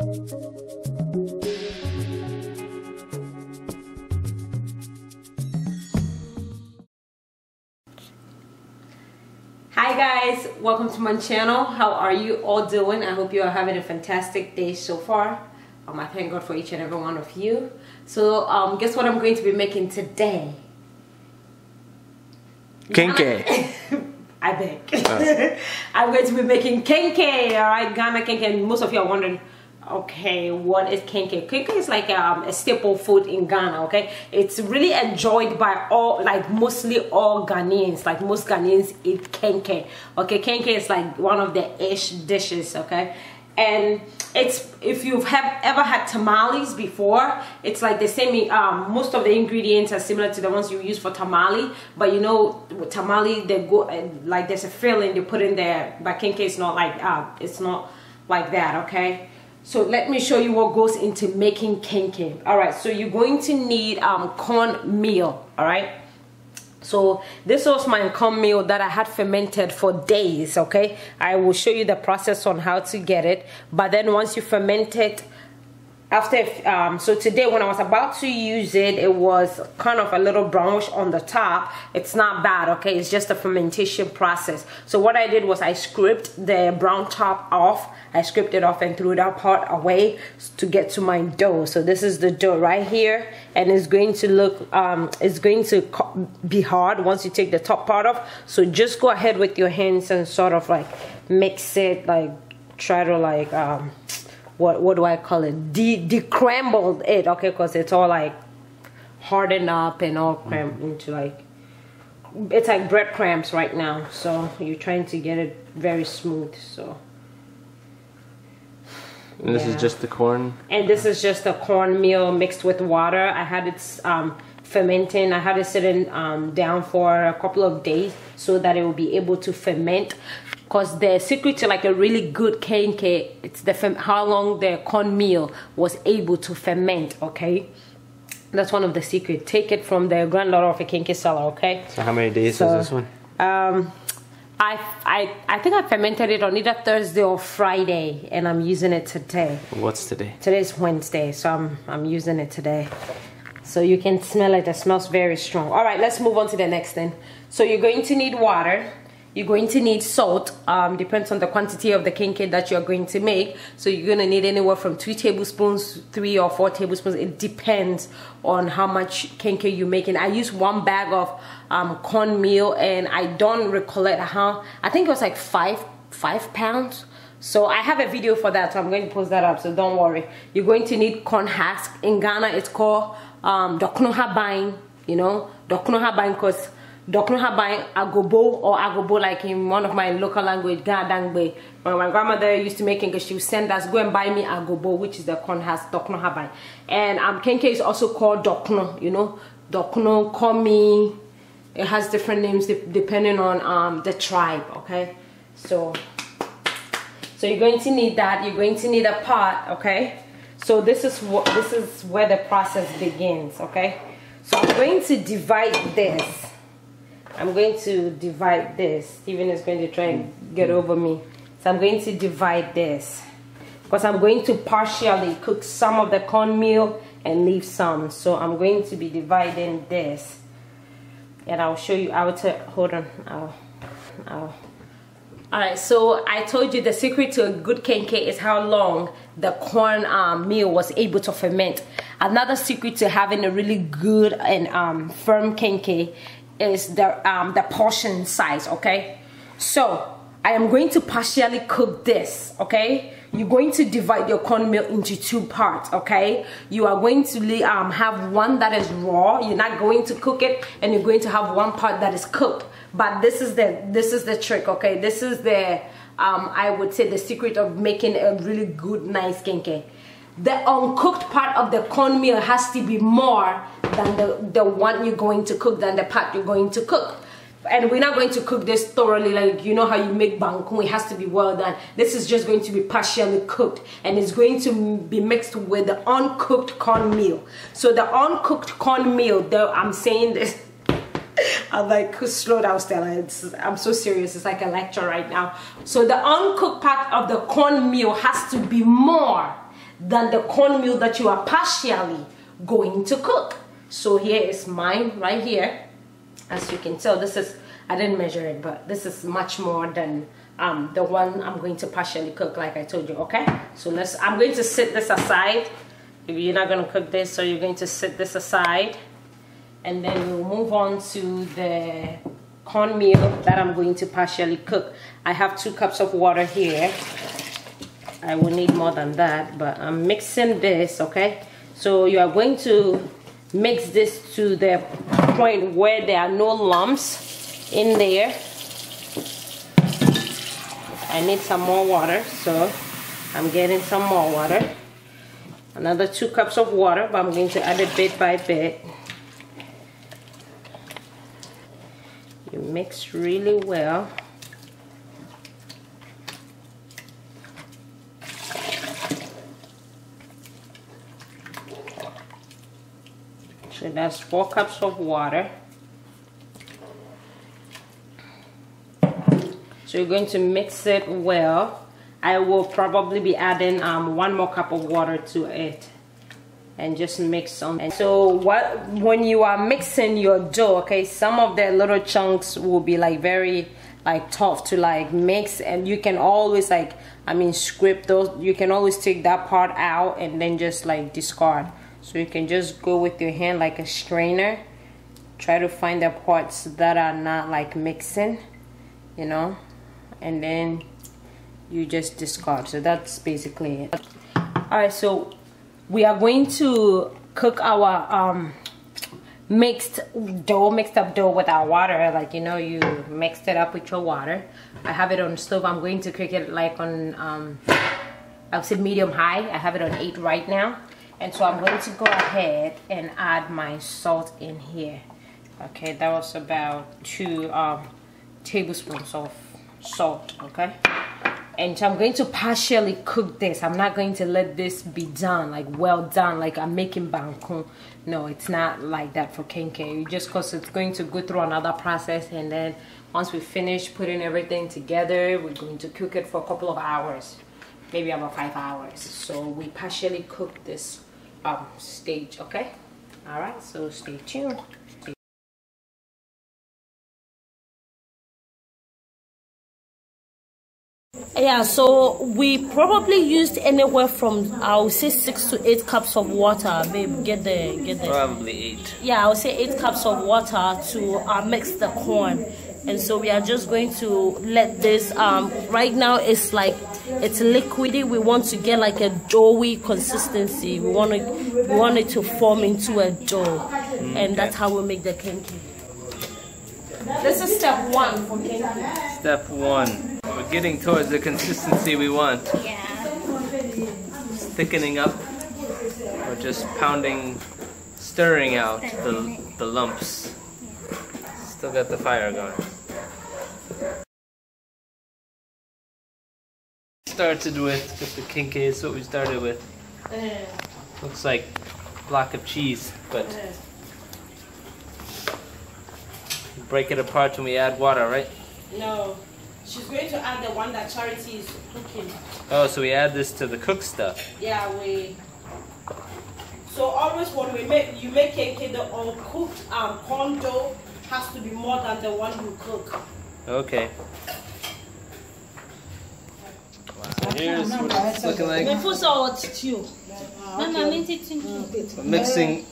Hi guys, welcome to my channel. How are you all doing? I hope you are having a fantastic day so far. I thank God for each and every one of you. So guess what I'm going to be making today? Kenkey. I beg. I'm going to be making kenkey, alright, Ghana Kenkey. And most of you are wondering, okay, what is kenkey? Kenkey is like a staple food in Ghana, okay? It's really enjoyed by all, like mostly all Ghanaians. Like most Ghanaians eat kenkey, okay? Kenkey is like one of the ish dishes, okay? And it's, if you've ever had tamales before, it's like the same. Most of the ingredients are similar to the ones you use for tamale, but you know, with tamale they go like there's a filling they put in there. But kenkey is not like it's not like that, okay? So let me show you what goes into making kenkey. All right, so you're going to need cornmeal. All right. So this was my cornmeal that I had fermented for days, okay? I will show you the process on how to get it. But then once you ferment it, after, so today when I was about to use it, it was kind of a little brownish on the top. It's not bad, okay? It's just a fermentation process. So what I did was I scraped the brown top off. I scraped it off and threw that part away to get to my dough. So this is the dough right here, and it's going to look, it's going to be hard once you take the top part off. So just go ahead with your hands and sort of like mix it, like try to like, what do I call it? Decramble it, okay? Because it's all like hardened up and all crammed into like, it's like breadcrumbs right now. So you're trying to get it very smooth, so. And this is just the corn? And this is just the cornmeal mixed with water. I had it fermenting. I had it sitting down for a couple of days so that it will be able to ferment. Because the secret to like a really good kenkey, it's how long the cornmeal was able to ferment, okay? That's one of the secrets. Take it from the granddaughter of a kenkey seller, okay? So how many days is this one? I think I fermented it on either Thursday or Friday, and I'm using it today. What's today? Today's Wednesday, so I'm using it today. So you can smell it. It smells very strong. All right, let's move on to the next thing. So you're going to need water. You're going to need salt. Depends on the quantity of the kenkey that you're going to make. So you're going to need anywhere from 2 tablespoons, 3 or 4 tablespoons. It depends on how much kenkey you're making. I use 1 bag of cornmeal, and I don't recollect how. I think it was like 5 pounds. So I have a video for that, so I'm going to post that up, so don't worry. You're going to need corn husks. In Ghana, it's called dokno haban, you know, dokno haban, because dokno haban agobo or agobo, like in one of my local language, Ghana. When my grandmother used to make English, she would send us, go and buy me agobo, which is the corn husk, dokno haban. And kenkey is also called dokno, you know, dokno, komi. It has different names depending on the tribe, okay? So you're going to need that. You're going to need a pot, okay? So this is where the process begins, okay? So I'm going to divide this. I'm going to divide this. Stephen is going to try and get over me. So I'm going to divide this because I'm going to partially cook some of the cornmeal and leave some. So I'm going to be dividing this, and I'll show you. Hold on. Alright, so I told you the secret to a good kenkey is how long the corn meal was able to ferment. Another secret to having a really good and firm kenkey is the portion size, okay? So I am going to partially cook this, okay? You're going to divide your cornmeal into 2 parts, okay? You are going to have one that is raw. You're not going to cook it, and you're going to have one part that is cooked. But this is the trick, okay? This is the I would say the secret of making a really good, nice kenkey. The uncooked part of the cornmeal has to be more than the one you're going to cook, than the part you're going to cook. And we're not going to cook this thoroughly, like you know how you make bangkun, it has to be well done. This is just going to be partially cooked, and it's going to be mixed with the uncooked cornmeal. So the uncooked cornmeal, though I'm saying this, I'm like, slow down, Stella. I'm so serious. It's like a lecture right now. So the uncooked part of the cornmeal has to be more than the cornmeal that you are partially going to cook. So here is mine right here. As you can tell, this is, I didn't measure it, but this is much more than the one I'm going to partially cook, like I told you. Okay, so I'm going to set this aside. You're not going to cook this, so you're going to set this aside, and then we'll move on to the cornmeal that I'm going to partially cook. I have 2 cups of water here. I will need more than that, but I'm mixing this. Okay, so you are going to mix this to the point where there are no lumps in there. I need some more water, so I'm getting some more water. Another 2 cups of water, but I'm going to add it bit by bit. You mix really well. So that's 4 cups of water. So you're going to mix it well. I will probably be adding 1 more cup of water to it, and just mix some. And so when you are mixing your dough, okay, some of the little chunks will be like very like tough to like mix, and you can always like, I mean, scrape those. You can always take that part out and then just like discard. So you can just go with your hand like a strainer, try to find the parts that are not like mixing, you know, and then you just discard. So that's basically it. All right, so we are going to cook our mixed up dough with our water. Like, you know, you mixed it up with your water. I have it on the stove. I'm going to cook it like on I would say medium high. I have it on 8 right now, and so I'm going to go ahead and add my salt in here. Okay, that was about 2 tablespoons of salt. Okay, and so I'm going to partially cook this. I'm not going to let this be done, like well done, like I'm making bangkong. No, it's not like that for kenkey. Just because it's going to go through another process, and then once we finish putting everything together, we're going to cook it for a couple of hours, maybe about 5 hours. So we partially cook this stage. Okay, all right, so stay tuned. Yeah, so we probably used anywhere from, I would say 6 to 8 cups of water. Babe, get the Probably 8. Yeah, I would say 8 cups of water to mix the corn. And so we are just going to let this right now it's like it's liquidy. We want to get like a doughy consistency. We want it to form into a dough. And that's how we make the kenkey. This is step 1 for kenkey. Step 1. We're getting towards the consistency we want. Yeah. It's thickening up. We're just pounding, stirring out the lumps. Still got the fire going. Started with the kenkey is what we started with. Looks like a block of cheese, but break it apart when we add water, right? No. She's going to add the one that Charity is cooking. Oh, so we add this to the cooked stuff. Yeah, so always when you make kenkey, the uncooked corn dough has to be more than the one you cook. Okay. So here's what it's looking like. We're mixing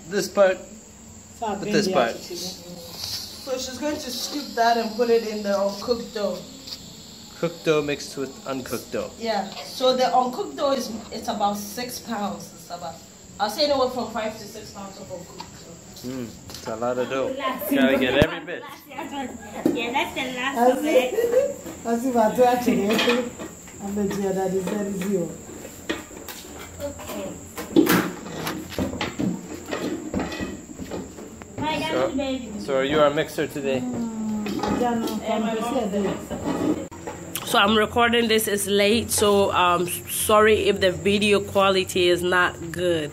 this part with this part. So she's going to scoop that and put it in the uncooked dough. Cooked dough mixed with uncooked dough. Yeah. So the uncooked dough it's about 6 pounds. It's about, I'll say anywhere from 5 to 6 pounds of uncooked dough. It's a lot of dough. Gotta get every bit. Yeah, that's the last of it. Okay. So are you our mixer today? So I'm recording this, it's late, so sorry if the video quality is not good.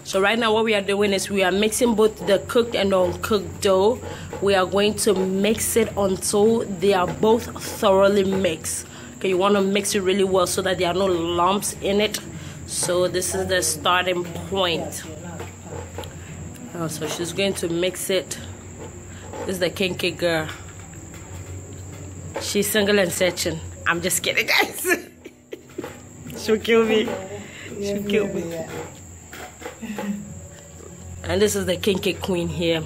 So right now what we are doing is we are mixing both the cooked and uncooked dough. We are going to mix it until they are both thoroughly mixed. Okay, you want to mix it really well so that there are no lumps in it. So this is the starting point. Oh, so she's going to mix it. This is the Kenkey girl. She's single and searching. I'm just kidding, guys. She'll kill me. She'll kill me. And this is the Kenkey queen here.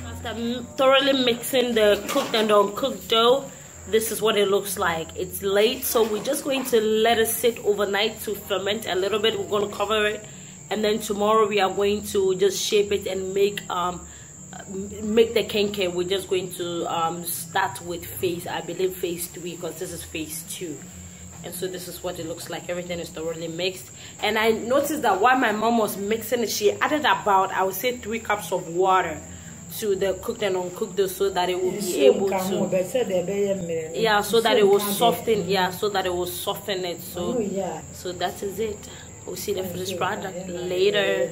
After thoroughly mixing the cooked and uncooked dough, this is what it looks like. It's late, so we're just going to let it sit overnight to ferment a little bit. We're going to cover it, and then tomorrow we are going to just shape it and make the Kenkey. We're just going to start with phase 3, because this is phase 2. And so this is what it looks like. Everything is thoroughly mixed. And I noticed that while my mom was mixing it, she added about, I would say, 3 cups of water to the cooked and uncooked dough, so that it will be able to, yeah, so that it will soften, yeah, so that it will soften it. So so that is it. We'll see the finished product later.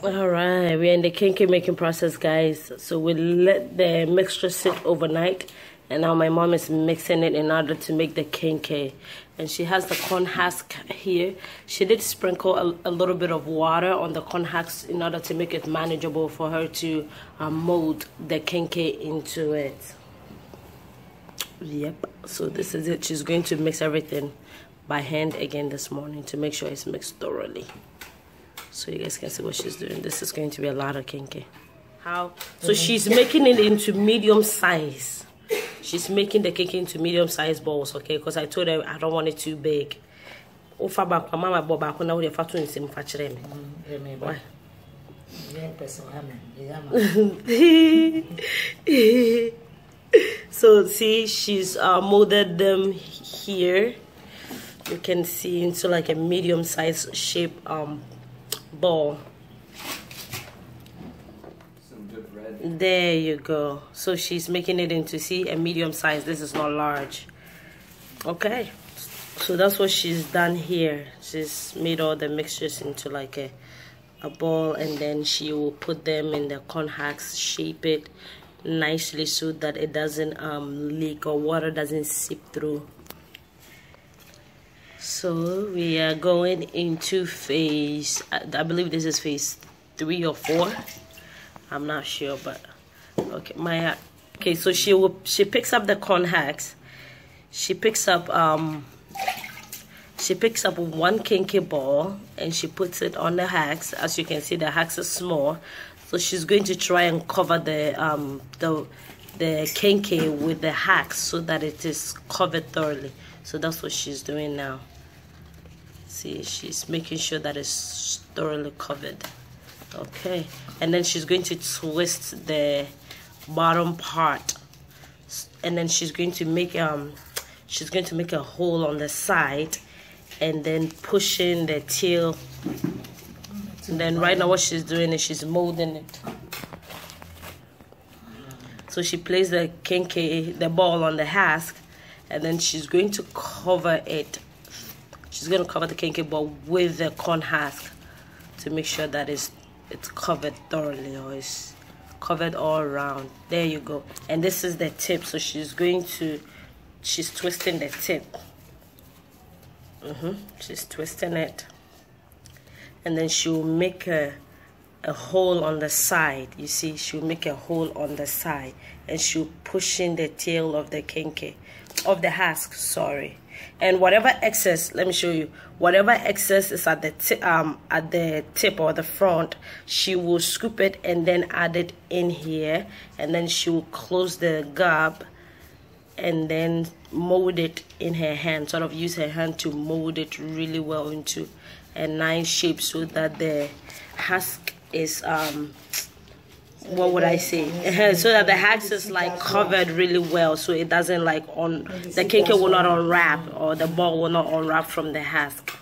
All right, we're in the Kenkey making process, guys. So we let the mixture sit overnight, and now my mom is mixing it in order to make the Kenkey. And she has the corn husk here. She did sprinkle a little bit of water on the corn husk in order to make it manageable for her to mold the Kenkey into it. Yep, so this is it. She's going to mix everything by hand again this morning to make sure it's mixed thoroughly. So you guys can see what she's doing. This is going to be a lot of Kenkey. How? So she's making it into medium size. She's making the Kenkey into medium-sized balls, okay? Because I told her I don't want it too big. So see, she's molded them here. You can see into like a medium-sized shape ball. There you go. So she's making it into, see, a medium size. This is not large. Okay, so that's what she's done here. She's made all the mixtures into like a ball, and then she will put them in the corn husks, shape it nicely so that it doesn't leak or water doesn't seep through. So we are going into phase, I believe this is phase 3 or 4. I'm not sure, but okay. Okay, so she picks up the corn husks. She picks up one Kenkey ball, and she puts it on the husks. As you can see, the husks are small, so she's going to try and cover the Kenkey with the husks so that it is covered thoroughly. So that's what she's doing now. See, she's making sure that it's thoroughly covered. Okay, and then she's going to twist the bottom part, and then she's going to make a hole on the side, and then pushing the tail. And then right now what she's doing is she's molding it. So she placed the Kenkey, the ball, on the husk, and then she's going to cover it. She's going to cover the Kenkey ball with the corn husk to make sure that it's covered thoroughly, or it's covered all around. There you go. And this is the tip, so she's twisting the tip. She's twisting it, and then she'll make a hole on the side. You see, she'll make a hole on the side, and she'll push in the tail of the Kenkey, of the husk, sorry. And whatever excess, let me show you, whatever excess is at the tip or the front, she will scoop it and then add it in here, and then she will close the gap and then mold it in her hand, sort of use her hand to mold it really well into a nice shape so that the husk is what would I say? So that the husk is like covered really well, so it doesn't like the Kenkey will not unwrap, or the ball will not unwrap from the husk.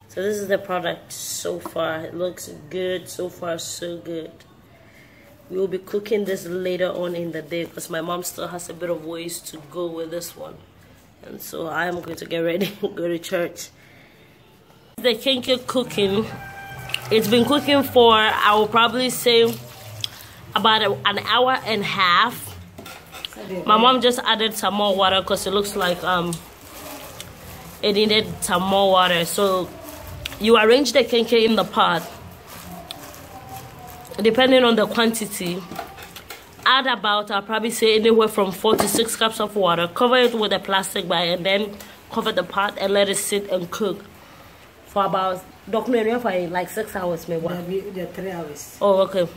So this is the product so far. It looks good so far, so good. We will be cooking this later on in the day because my mom still has a bit of ways to go with this one, and so I am going to get ready and go to church. The Kenkey cooking, it's been cooking for, I will probably say, about an hour and a half. My mom just added some more water because it looks like it needed some more water. So you arrange the kenkey in the pot, depending on the quantity. Add about, I'll probably say anywhere from 4 to 6 cups of water. Cover it with a plastic bag and then cover the pot and let it sit and cook for about like 6 hours, maybe. Yeah, 3 hours. Oh, okay.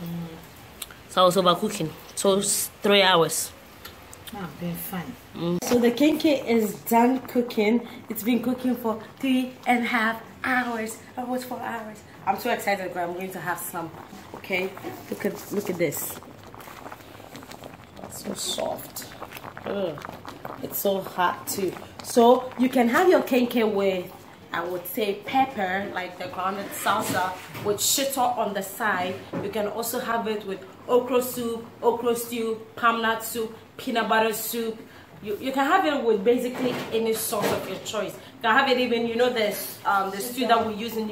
So I was over cooking. So it's 3 hours. Ah, been fine. So the kenkey is done cooking. It's been cooking for 3.5 hours, almost 4 hours. I'm so excited because I'm going to have some. Okay, look at this. It's so soft. Ugh. It's so hot too. So you can have your kenkey with, I would say, pepper, like the grounded salsa, with shito on the side. You can also have it with okra soup, okra stew, palm nut soup, peanut butter soup. You can have it with basically any sauce of your choice. You can have it even, you know, the stew that we use in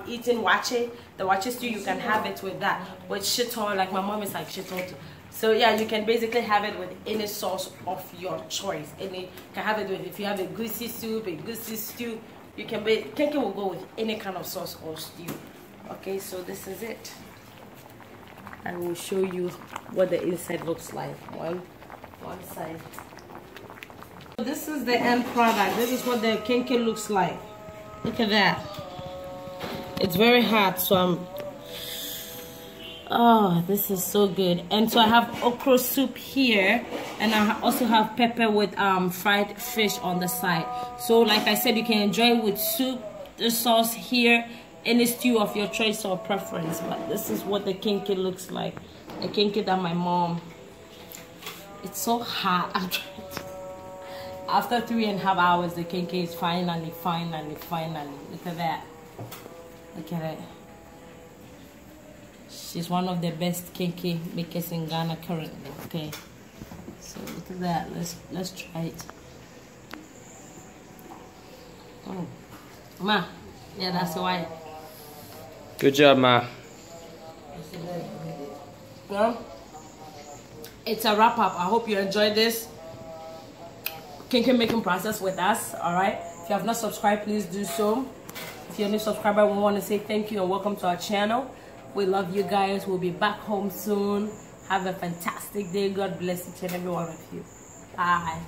eating WAAKYE, the WAAKYE stew. You can have it with that, with shito. Like my mom is like shito too. So yeah, you can basically have it with any sauce of your choice. You can have it with, if you have a goosey soup, a goosey stew. You can be, kenkey will go with any kind of sauce or stew. Okay, so this is it. I will show you what the inside looks like. One side. This is the end product. This is what the kenkey looks like. Look at that. It's very hot, so oh, this is so good. And so I have okra soup here, and I also have pepper with fried fish on the side. So like I said, you can enjoy it with soup, the sauce here, any stew of your choice or preference. But this is what the kenkey looks like. The kenkey that my mom, it's so hot. I'm trying to, after 3.5 hours, the kenkey is finally. Look at that. Look at it. She's one of the best kenkey makers in Ghana currently. Okay, so look at that. Let's try it. Oh, Ma, yeah, that's why. Good job, Ma. Well, it's a wrap up. I hope you enjoyed this kenkey making process with us. All right. If you have not subscribed, please do so. If you're a new subscriber, we want to say thank you and welcome to our channel. We love you guys. We'll be back home soon. Have a fantastic day. God bless each and every one of you. Bye.